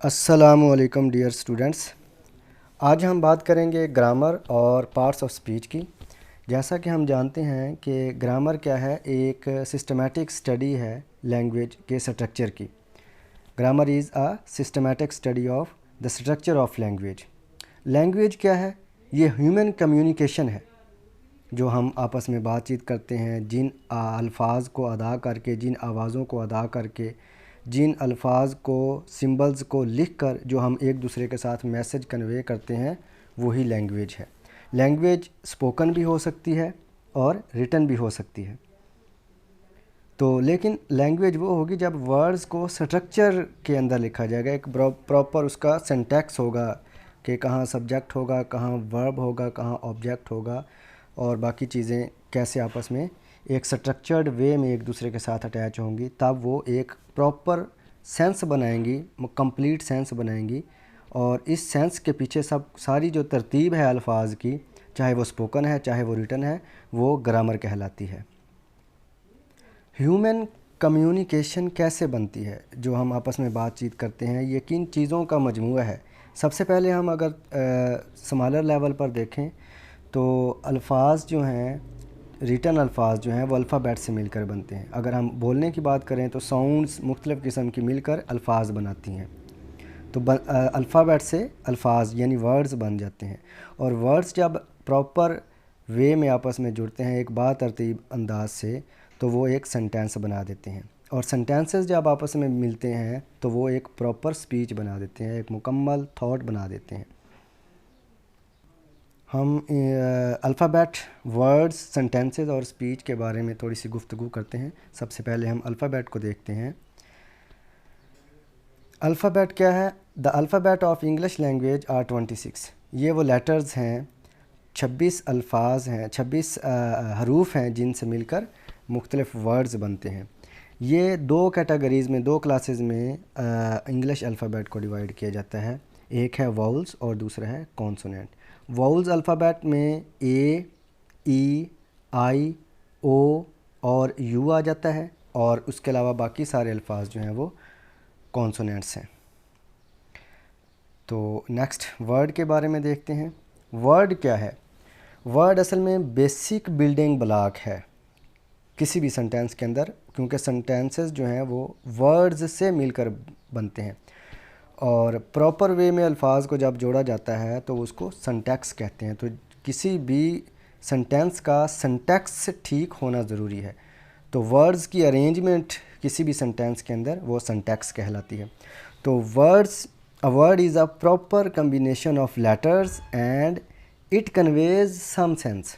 अस्सलामुअलैकुम dear students. आज हम बात करेंगे ग्रामर और पार्ट्स ऑफ स्पीच की। जैसा कि हम जानते हैं कि ग्रामर क्या है, एक सिस्टमैटिक स्टडी है लैंग्वेज के स्ट्रक्चर की। Grammar is a systematic study of the structure of language. Language क्या है? ये ह्यूमन कम्युनिकेशन है, जो हम आपस में बातचीत करते हैं, जिन अल्फाज को अदा करके, जिन आवाज़ों को अदा करके, जिन अल्फाज को, सिंबल्स को लिख कर जो हम एक दूसरे के साथ मैसेज कन्वे करते हैं, वही लैंग्वेज है। लैंग्वेज स्पोकन भी हो सकती है और रिटन भी हो सकती है। तो लेकिन लैंग्वेज वो होगी जब वर्ड्स को स्ट्रक्चर के अंदर लिखा जाएगा, एक प्रॉपर उसका सिंटैक्स होगा कि कहाँ सब्जेक्ट होगा, कहाँ वर्ब होगा, कहाँ ऑब्जेक्ट होगा, और बाकी चीज़ें कैसे आपस में एक स्ट्रक्चर्ड वे में एक दूसरे के साथ अटैच होंगी, तब वो एक प्रॉपर सेंस बनाएंगी, कंप्लीट सेंस बनाएंगी। और इस सेंस के पीछे सारी जो तरतीब है अल्फाज की, चाहे वो स्पोकन है चाहे वो रिटन है, वो ग्रामर कहलाती है। ह्यूमन कम्युनिकेशन कैसे बनती है? जो हम आपस में बातचीत करते हैं, ये किन चीज़ों का मजमूआ है? सबसे पहले हम अगर स्मॉलर लेवल पर देखें तो अल्फाज जो हैं, रिटन अल्फाज जो हैं, वो अल्फ़ाबेट से मिलकर बनते हैं। अगर हम बोलने की बात करें तो साउंड्स मुख्तलिफ़ किस्म की मिलकर अल्फाज बनाती हैं। तो अल्फ़ाबेट से अल्फाज यानी वर्ड्स बन जाते हैं। और वर्ड्स जब प्रॉपर वे में आपस में जुड़ते हैं एक बातरतीब अंदाज से, तो वो एक सेंटेंस बना देते हैं। और सेंटेंसेस जब आपस में मिलते हैं तो वो एक प्रॉपर स्पीच बना देते हैं, एक मुकम्मल थॉट बना देते हैं। हम अल्फ़ाबेट, वर्ड्स, सेंटेंसेस और स्पीच के बारे में थोड़ी सी गुफ्तगू करते हैं। सबसे पहले हम अल्फ़ाबेट को देखते हैं। अल्फ़ाबेट क्या है? The alphabet of English language are 26। ये वो लेटर्स हैं, 26 अल्फाज हैं, 26 हरूफ हैं जिनसे मिलकर मुख्तलिफ़ वर्ड्स बनते हैं। ये दो कैटेगरीज़ में, दो क्लासेस में इंग्लिश अल्फ़ाबेट को डिवाइड किया जाता है। एक है वाउल्स और दूसरा है कॉन्सोनेंट। वाउल्स अल्फ़ाबेट में ए, ई, आई, ओ और यू आ जाता है, और उसके अलावा बाकी सारे अल्फाज जो हैं वो कॉन्सोनेंट्स हैं। तो नेक्स्ट वर्ड के बारे में देखते हैं। वर्ड क्या है? वर्ड असल में बेसिक बिल्डिंग ब्लॉक है किसी भी सेंटेंस के अंदर, क्योंकि सेंटेंसेस जो हैं वो वर्ड्स से मिलकर बनते हैं। और प्रॉपर वे में अल्फाज को जब जोड़ा जाता है तो उसको सिंटैक्स कहते हैं। तो किसी भी सेंटेंस का सिंटैक्स ठीक होना ज़रूरी है। तो वर्ड्स की अरेंजमेंट किसी भी सेंटेंस के अंदर वो सिंटैक्स कहलाती है। तो a word is a proper combination of letters and it conveys some sense.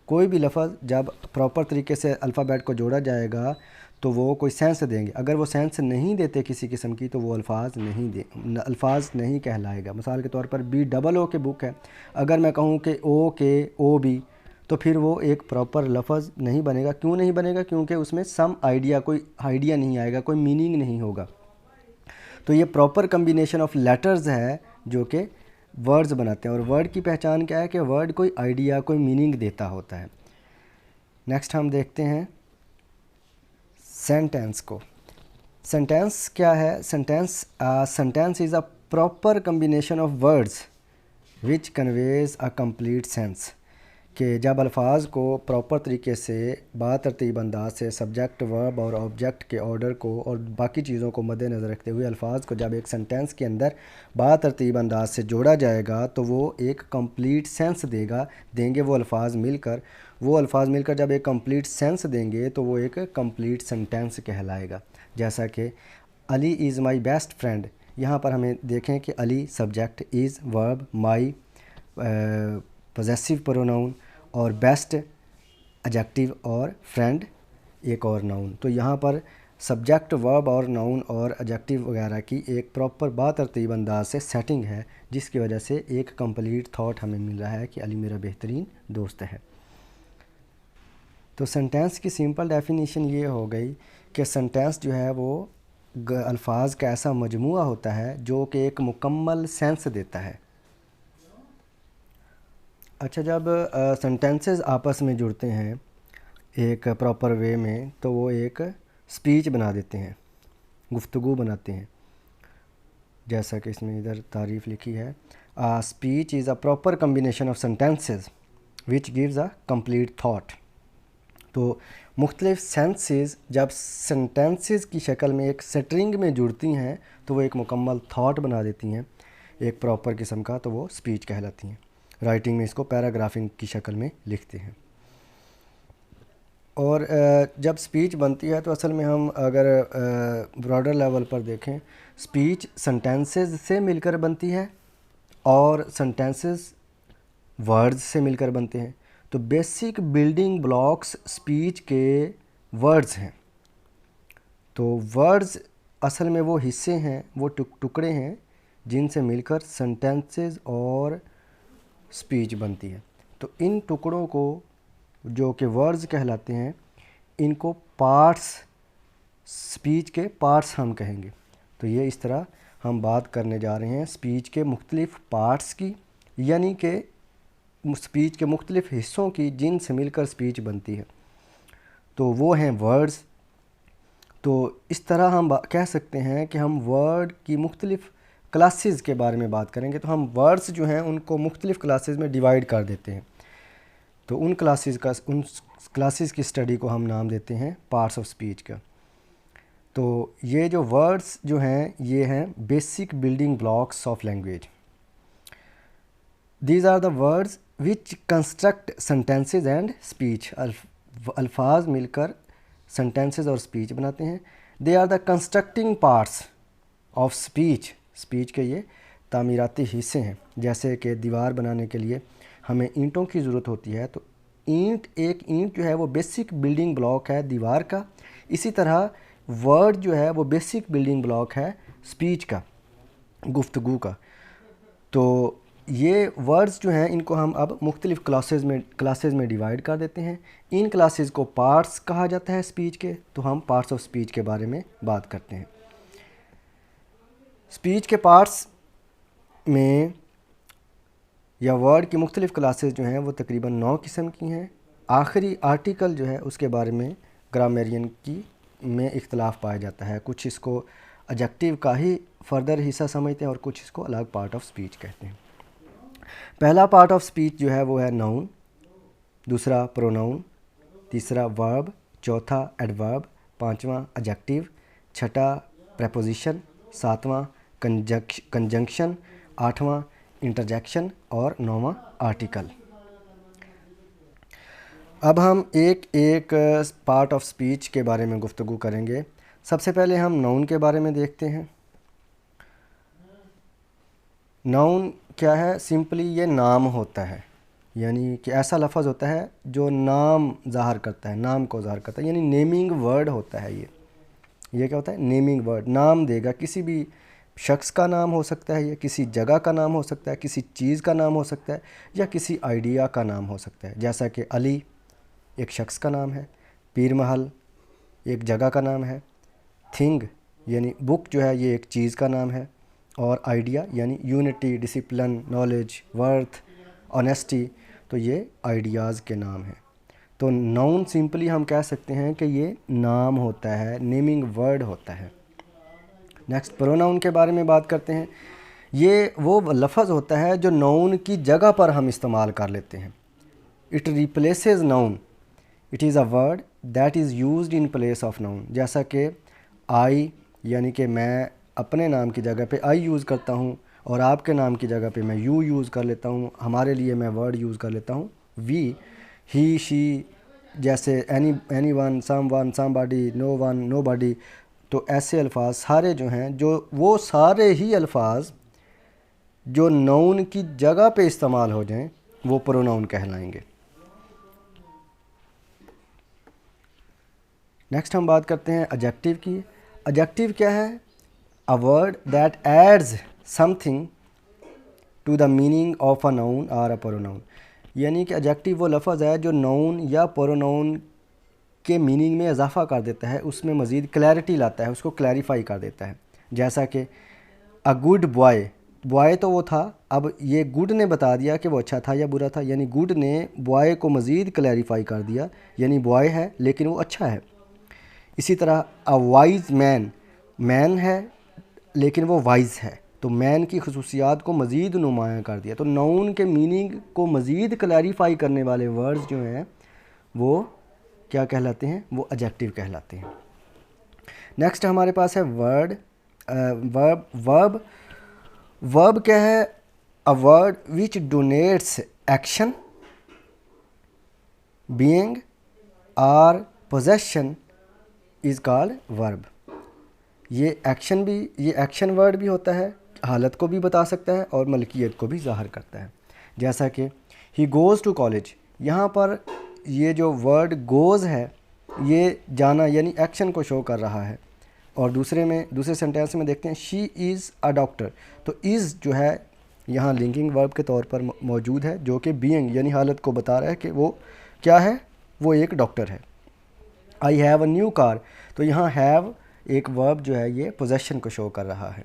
कोई भी लफ्ज़ जब प्रॉपर तरीके से अल्फ़ाबेट को जोड़ा जाएगा तो वो कोई सेंस देंगे। अगर वो सेंस नहीं देते किसी किस्म की, तो वो अल्फाज नहीं कहलाएगा। मिसाल के तौर पर BOO के बुक है, अगर मैं कहूँ कि OB, तो फिर वो एक प्रॉपर लफ्ज़ नहीं बनेगा। क्यों नहीं बनेगा? क्योंकि उसमें कोई आइडिया नहीं आएगा, कोई मीनिंग नहीं होगा। तो ये प्रॉपर कम्बिनेशन ऑफ लेटर्स है जो कि वर्ड्स बनाते हैं। और वर्ड की पहचान क्या है? कि वर्ड कोई आइडिया, कोई मीनिंग देता होता है। नेक्स्ट हम देखते हैं सेंटेंस को। सेंटेंस क्या है? Sentence is a proper combination of words which conveys a complete sense. कि जब अल्फाज को प्रॉपर तरीके से बातरतीब अंदाज से सब्जेक्ट, वर्ब और ऑब्जेक्ट के ऑर्डर को और बाकी चीज़ों को मद्देनज़र रखते हुए अल्फाज को जब एक सेंटेंस के अंदर बातरतीब अंदाज से जोड़ा जाएगा तो वो एक कंप्लीट सेंस देंगे वो अल्फाज मिलकर जब एक कंप्लीट सेंस देंगे तो वो एक कंप्लीट सेंटेंस कहलाएगा। जैसा कि Ali is my best friend, यहाँ पर हमें देखें कि Ali subject, is verb, my possessive pronoun और बेस्ट एडजेक्टिव और फ्रेंड एक और नाउन। तो यहाँ पर सब्जेक्ट, वर्ब और नाउन और एडजेक्टिव वगैरह की एक प्रॉपर बातरतीब अंदाज से सेटिंग है, जिसकी वजह से एक कंप्लीट थॉट हमें मिल रहा है कि अली मेरा बेहतरीन दोस्त है। तो सेंटेंस की सिंपल डेफिनेशन ये हो गई कि सेंटेंस जो है वो अल्फाज का ऐसा मजमूआ होता है जो कि एक मुकम्मल सेंस देता है। अच्छा, जब सेंटेंसेस आपस में जुड़ते हैं एक प्रॉपर वे में तो वो एक स्पीच बना देते हैं, गुफ्तगू बनाते हैं। जैसा कि इसमें इधर तारीफ़ लिखी है, speech is a proper combination of sentences which gives a complete thought. तो मुख्तलिफ सेंसेस जब सेंटेंसेस की शक्ल में एक स्ट्रिंग में जुड़ती हैं तो वो एक मुकम्मल थाट बना देती हैं, एक प्रॉपर किस्म का, तो वो स्पीच कहलाती हैं। राइटिंग में इसको पैराग्राफिंग की शक्ल में लिखते हैं। और जब स्पीच बनती है तो असल में हम अगर ब्रॉडर लेवल पर देखें, स्पीच सेंटेंसेस से मिलकर बनती है और सेंटेंसेस वर्ड्स से मिलकर बनते हैं। तो बेसिक बिल्डिंग ब्लॉक्स स्पीच के वर्ड्स हैं। तो वर्ड्स असल में वो हिस्से हैं, वो टुकड़े हैं जिनसे मिलकर सेंटेंसेस और स्पीच बनती है। तो इन टुकड़ों को जो कि वर्ड्स कहलाते हैं, इनको पार्ट्स, स्पीच के पार्ट्स हम कहेंगे। तो ये इस तरह हम बात करने जा रहे हैं स्पीच के मुख्तलिफ पार्ट्स की, यानी कि स्पीच के मुख्तलिफ हिस्सों की जिनसे मिलकर स्पीच बनती है। तो वो हैं वर्ड्स। तो इस तरह हम कह सकते हैं कि हम वर्ड की मुख्तलिफ क्लासेस के बारे में बात करेंगे। तो हम वर्ड्स जो हैं उनको मुख्तलिफ क्लासेस में डिवाइड कर देते हैं। तो उन क्लासेस की स्टडी को हम नाम देते हैं पार्ट्स ऑफ स्पीच का। तो ये जो वर्ड्स जो हैं ये हैं basic building blocks of language. These are the words which construct sentences and speech. अल्फाज मिलकर सेंटेंसेस और स्पीच बनाते हैं। They are the constructing parts of speech. Speech के ये तामीराती हिस्से हैं। जैसे कि दीवार बनाने के लिए हमें ईंटों की ज़रूरत होती है, तो एक ईंट जो है वो बेसिक बिल्डिंग ब्लॉक है दीवार का। इसी तरह वर्ड जो है वो बेसिक बिल्डिंग ब्लॉक है स्पीच का, गुफ्तगू का। तो ये वर्ड्स जो हैं इनको हम अब मुख्तलिफ क्लासेस में डिवाइड कर देते हैं। इन क्लासेस को पार्ट्स कहा जाता है स्पीच के। तो हम पार्ट्स ऑफ स्पीच के बारे में बात करते हैं। स्पीच के पार्ट्स में या वर्ड की मुख्तलिफ क्लासेस जो हैं वो तकरीबन 9 किस्म की हैं। आखिरी आर्टिकल जो है उसके बारे में ग्रामेरियन की में इख्तलाफ पाया जाता है। कुछ इसको एडजेक्टिव का ही फर्दर हिस्सा समझते हैं और कुछ इसको अलग पार्ट ऑफ स्पीच कहते हैं। पहला पार्ट ऑफ स्पीच जो है वो है नाउन, दूसरा प्रोनाउन, तीसरा वर्ब, चौथा एडवर्ब, पांचवा एडजेक्टिव, छठा प्रेपोजिशन, सातवां कंजंक्शन, आठवां इंटरजेक्शन और नौवां आर्टिकल। अब हम एक एक पार्ट ऑफ स्पीच के बारे में गुफ्तगू करेंगे। सबसे पहले हम नाउन के बारे में देखते हैं। नाउन क्या है? सिंपली ये नाम होता है, यानी कि ऐसा लफ्ज़ होता है जो नाम ज़ाहिर करता है, नाम को ज़ाहिर करता है, यानी नेमिंग वर्ड होता है। ये क्या होता है? Naming word. नाम देगा, किसी भी शख्स का नाम हो सकता है, या किसी जगह का नाम हो सकता है, किसी चीज़ का नाम हो सकता है, या किसी आइडिया का नाम हो सकता है। जैसा कि अली एक शख्स का नाम है, पीर महल एक जगह का नाम है, थिंग यानी बुक जो है ये एक चीज़ का नाम है, और आइडिया यानी unity, discipline, knowledge, worth, honesty, तो ये आइडियाज़ के नाम हैं। तो नाउन सिंपली हम कह सकते हैं कि ये नाम होता है, नेमिंग वर्ड होता है। नेक्स्ट प्रोनाउन के बारे में बात करते हैं। ये वो लफ्ज़ होता है जो नाउन की जगह पर हम इस्तेमाल कर लेते हैं। It replaces noun. It is a word that is used in place of noun. जैसा कि आई यानी कि मैं अपने नाम की जगह पे आई यूज़ करता हूँ, और आपके नाम की जगह पे मैं यू यूज़ कर लेता हूँ। हमारे लिए मैं वर्ड यूज़ कर लेता हूँ वी, ही, शी, जैसे anyone, somebody, no one, nobody. तो ऐसे अल्फाज सारे जो हैं, जो वो सारे ही अल्फाज जो नाउन की जगह पे इस्तेमाल हो जाएं वो प्रोनाउन कहलाएंगे। नेक्स्ट हम बात करते हैं एडजेक्टिव की। एडजेक्टिव क्या है? A word that adds something to the meaning of a noun और अ प्रोनाउन। यानी कि एडजेक्टिव वो लफ्ज़ है जो नाउन या प्रोनाउन के मीनिंग में इजाफा कर देता है, उसमें मज़ीद क्लैरिटी लाता है, उसको क्लैरिफाई कर देता है। जैसा कि अ गुड बॉय, बॉय तो वो था, अब ये गुड ने बता दिया कि वो अच्छा था या बुरा था, यानी गुड ने बॉय को मज़ीद क्लैरिफाई कर दिया, यानी बॉय है लेकिन वो अच्छा है। इसी तरह अ वाइज मैन, मैन है लेकिन वो वाइज है, तो मैन की खसूसियात को मज़ीद नुमायाँ कर दिया। तो नाउन के मीनिंग को मज़ीद क्लैरिफाई करने वाले वर्ड्स जो हैं वो क्या कहलाते हैं, वो एडजेक्टिव कहलाते हैं। नेक्स्ट हमारे पास है वर्ड वर्ब। वर्ब वर्ब क्या है? A word which denotes action, being और पोजेशन इज़ कॉल्ड वर्ब। ये एक्शन वर्ड भी होता है, हालत को भी बता सकता है और मलकियत को भी ज़ाहिर करता है। जैसा कि ही गोज़ टू कॉलेज, यहाँ पर ये जो वर्ड गोज़ है ये जाना यानी एक्शन को शो कर रहा है। और दूसरे सेंटेंस में देखते हैं शी इज़ अ डॉक्टर, तो इज़ जो है यहाँ लिंकिंग वर्ब के तौर पर मौजूद है, जो कि बीइंग यानी हालत को बता रहा है कि वो क्या है, वो एक डॉक्टर है। I have a new car, तो यहाँ हैव एक वर्ब जो है ये पोजेशन को शो कर रहा है।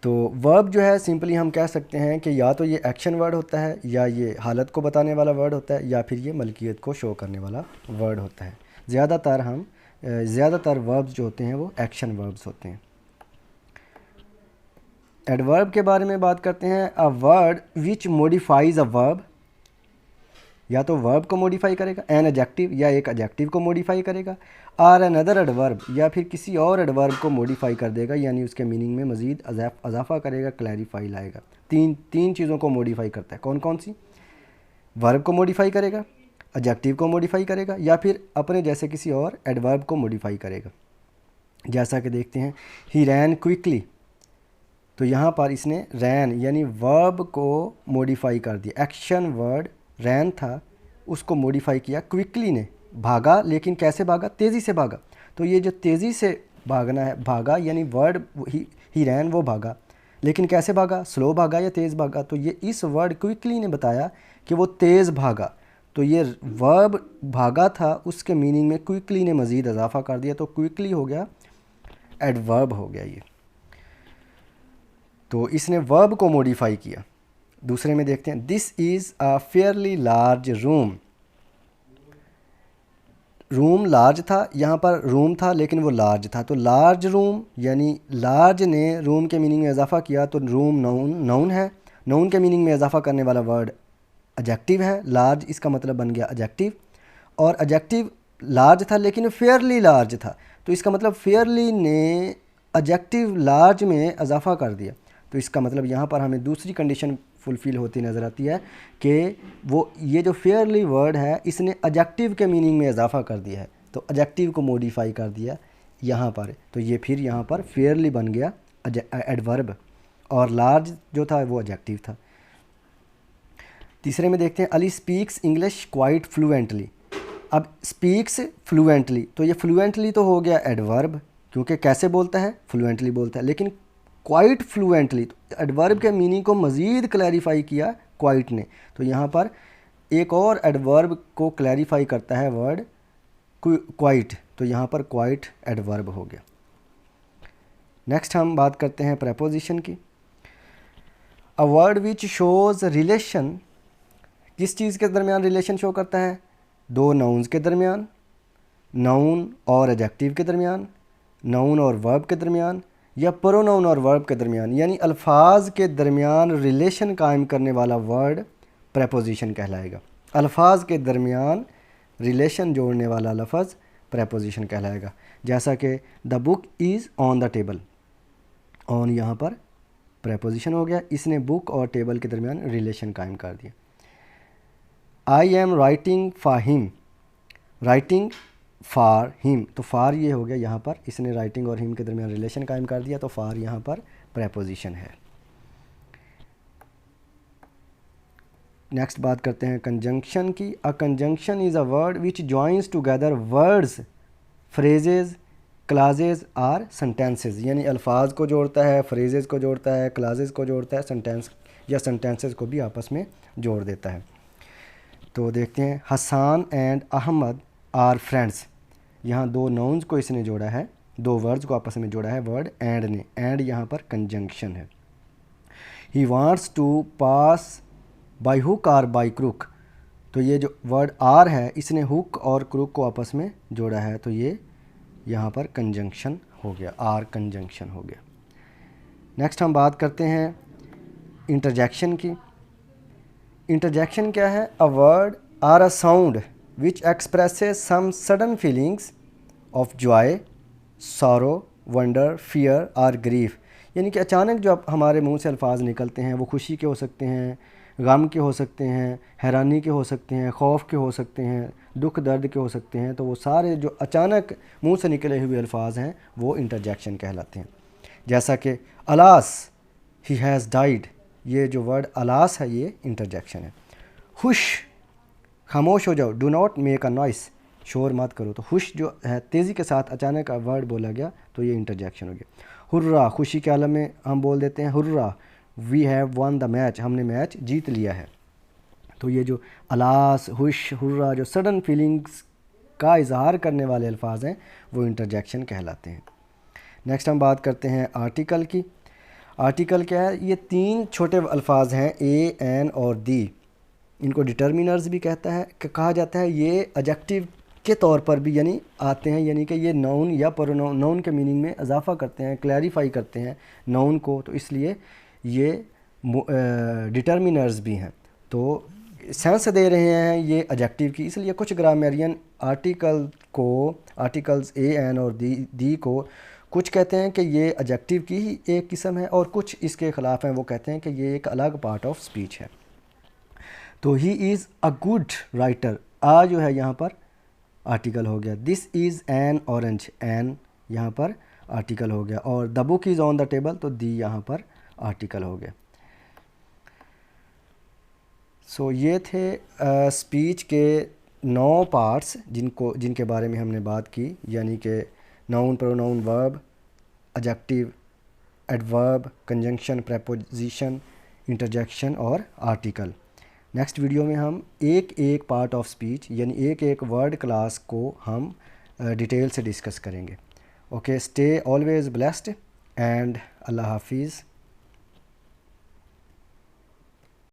तो वर्ब जो है सिंपली हम कह सकते हैं कि या तो ये एक्शन वर्ड होता है, या ये हालत को बताने वाला वर्ड होता है, या फिर ये मलकियत को शो करने वाला वर्ड होता है। ज़्यादातर वर्ब्स जो होते हैं वो एक्शन वर्ब्स होते हैं। एडवर्ब के बारे में बात करते हैं। अ word which modifies a verb, या तो वर्ब को मॉडिफाई करेगा, एन एडजेक्टिव या एक एडजेक्टिव को मॉडिफाई करेगा, और अनदर एडवर्ब या फिर किसी और एडवर्ब को मॉडिफाई कर देगा, यानी उसके मीनिंग में मज़ीद अजाफा करेगा, क्लैरिफाई लाएगा। तीन चीज़ों को मॉडिफाई करता है। कौन कौन सी? वर्ब को मॉडिफाई करेगा, एडजेक्टिव को मॉडिफाई करेगा, या फिर अपने जैसे किसी और एडवर्ब को मॉडिफाई करेगा। जैसा कि देखते हैं ही रैन क्विकली, तो यहाँ पर इसने रैन यानी वर्ब को मॉडिफाई कर दिया। एक्शन वर्ड रैन था, उसको मॉडिफाई किया क्विकली ने, भागा, लेकिन कैसे भागा? तेज़ी से भागा। तो ये जो तेज़ी से भागना है, भागा यानी वर्ड ही रैन वो भागा, लेकिन कैसे भागा? स्लो भागा या तेज़ भागा? तो ये इस वर्ड क्विकली ने बताया कि वो तेज़ भागा। तो ये वर्ब भागा था, उसके मीनिंग में क्विकली ने मज़ीद इजाफा कर दिया, तो क्विकली हो गया एडवर्ब हो गया ये। तो इसने वर्ब को मॉडिफाई किया। दूसरे में देखते हैं this is a fairly large room. Room large था, यहाँ पर रूम था लेकिन वो लार्ज था, तो लार्ज रूम यानी लार्ज ने रूम के मीनिंग में इजाफा किया, तो रूम नाउन है, नाउन के मीनिंग में इजाफा करने वाला वर्ड एडजेक्टिव है। लार्ज इसका मतलब बन गया एडजेक्टिव, और एडजेक्टिव लार्ज था लेकिन फेयरली लार्ज था, तो इसका मतलब फेयरली ने एडजेक्टिव लार्ज में इजाफा कर दिया। तो इसका मतलब यहाँ पर हमें दूसरी कंडीशन फुलफ़िल होती नज़र आती है कि वो ये जो फेयरली वर्ड है इसने एडजेक्टिव के मीनिंग में इजाफा कर दिया है, तो एडजेक्टिव को मॉडिफाई कर दिया यहाँ पर, तो ये फिर यहाँ पर फेयरली बन गया एडवर्ब, और लार्ज जो था वो एडजेक्टिव था। तीसरे में देखते हैं Ali speaks English quite fluently. अब स्पीक्स फ्लुएंटली, तो ये फ्लुएंटली तो हो गया एडवर्ब, क्योंकि कैसे बोलता है? फ्लुएंटली बोलता है, लेकिन क्वाइट फ्लुएंटली, तो एडवर्ब के मीनिंग को मज़ीद क्लैरिफाई किया क्वाइट ने, तो यहाँ पर एक और एडवर्ब को क्लैरिफाई करता है वर्ड क्वाइट, तो यहाँ पर क्वाइट एडवर्ब हो गया। नेक्स्ट हम बात करते हैं प्रेपोजिशन की। अ वर्ड विच शोज़ रिलेशन, किस चीज़ के दरमियान रिलेशन शो करता है? दो नाउन्स के दरमियान, नाउन और एडजेक्टिव के दरमियान, नाउन और वर्ब के दरमियान, या प्रोनाउन और वर्ब के दरमियान, यानी अल्फाज के दरमियान रिलेशन कायम करने वाला वर्ड प्रेपोजिशन कहलाएगा। अल्फाज के दरमियान रिलेशन जोड़ने वाला लफ्ज़ प्रेपोजिशन कहलाएगा। जैसा कि the book is on the table, on यहाँ पर प्रेपोजिशन हो गया, इसने बुक और टेबल के दरमियान रिलेशन कायम कर दिया। I am writing for him, writing for him, तो फ़ार ये हो गया यहाँ पर, इसने राइटिंग और हिम के दरमियान रिलेशन कायम कर दिया, तो फ़ार यहाँ पर प्रेपोजिशन है। नेक्स्ट बात करते हैं कंजंक्शन की। A conjunction is a word which joins together words, phrases, clauses or sentences, यानी अल्फाज को जोड़ता है, फ्रेजेस को जोड़ता है, क्लाजेज को जोड़ता है, सेंटेंस या सेंटेंसेस को भी आपस में जोड़ देता है। तो देखते हैं Hasan and Ahmed are friends, यहाँ दो नाउन्स को इसने जोड़ा है, दो वर्ड्स को आपस में जोड़ा है वर्ड एंड ने, एंड यहाँ पर कंजंक्शन है। He wants to pass by hook or by crook, तो ये जो वर्ड आर है इसने हुक और क्रुक को आपस में जोड़ा है, तो ये यहाँ पर कंजंक्शन हो गया, आर कंजंक्शन हो गया। नेक्स्ट हम बात करते हैं इंटरजेक्शन की। इंटरजेक्शन क्या है? A word or a sound which expresses some sudden feelings of joy, sorrow, wonder, fear और ग्रीफ। यानी कि अचानक जो हमारे मुंह से अल्फाज निकलते हैं वो खुशी के हो सकते हैं, गम के हो सकते हैं, हैरानी के हो सकते हैं, खौफ के हो सकते हैं, दुख दर्द के हो सकते हैं। तो वो सारे जो अचानक मुंह से निकले हुए अल्फाज हैं वो इंटरजेक्शन कहलाते हैं। जैसा कि अलास ही हैज़ डाइड, ये जो वर्ड अलास है ये इंटरजेक्शन है। हुश, खामोश हो जाओ, do not make a noise, शोर मत करो। तो हुश जो है तेज़ी के साथ अचानक वर्ड बोला गया तो ये इंटरजेक्शन हो गया। हुर्रा, खुशी के आलम में हम बोल देते हैं hurrah, we have won the match, हमने मैच जीत लिया है। तो ये जो अलास, हुश, हुर्रा जो सडन फीलिंग्स का इजहार करने वाले अल्फाज हैं वो इंटरजेक्शन कहलाते हैं। नेक्स्ट हम बात करते हैं आर्टिकल की। आर्टिकल क्या है? ये तीन छोटे अल्फाज हैं, ए, एन और दी। इनको डिटर्मिनर्स भी कहा जाता है। ये एडजेक्टिव के तौर पर भी यानी आते हैं, यानी कि ये नाउन या प्रोनाउन, नाउन के मीनिंग में इजाफा करते हैं, क्लैरिफाई करते हैं नाउन को, तो इसलिए ये डिटर्मिनर्स भी हैं। तो सेंस दे रहे हैं ये एडजेक्टिव की, इसलिए कुछ ग्रामेरियन आर्टिकल्स ए, एन और दी को कुछ कहते हैं कि ये एडजेक्टिव की ही एक किस्म है और कुछ इसके ख़िलाफ़ हैं, वो कहते हैं कि ये एक अलग पार्ट ऑफ स्पीच है। तो he is a good writer, a जो है यहाँ पर आर्टिकल हो गया। This is an orange, an यहाँ पर आर्टिकल हो गया। और the book is on the table, तो दी यहाँ पर आर्टिकल हो गया। सो ये थे स्पीच के 9 पार्ट्स जिनके बारे में हमने बात की, यानी कि noun, pronoun, verb, adjective, adverb, conjunction, preposition, interjection और आर्टिकल। नेक्स्ट वीडियो में हम एक एक पार्ट ऑफ स्पीच यानी एक एक वर्ड क्लास को हम डिटेल से डिस्कस करेंगे। Okay, stay always blessed and अल्लाह हाफिज़।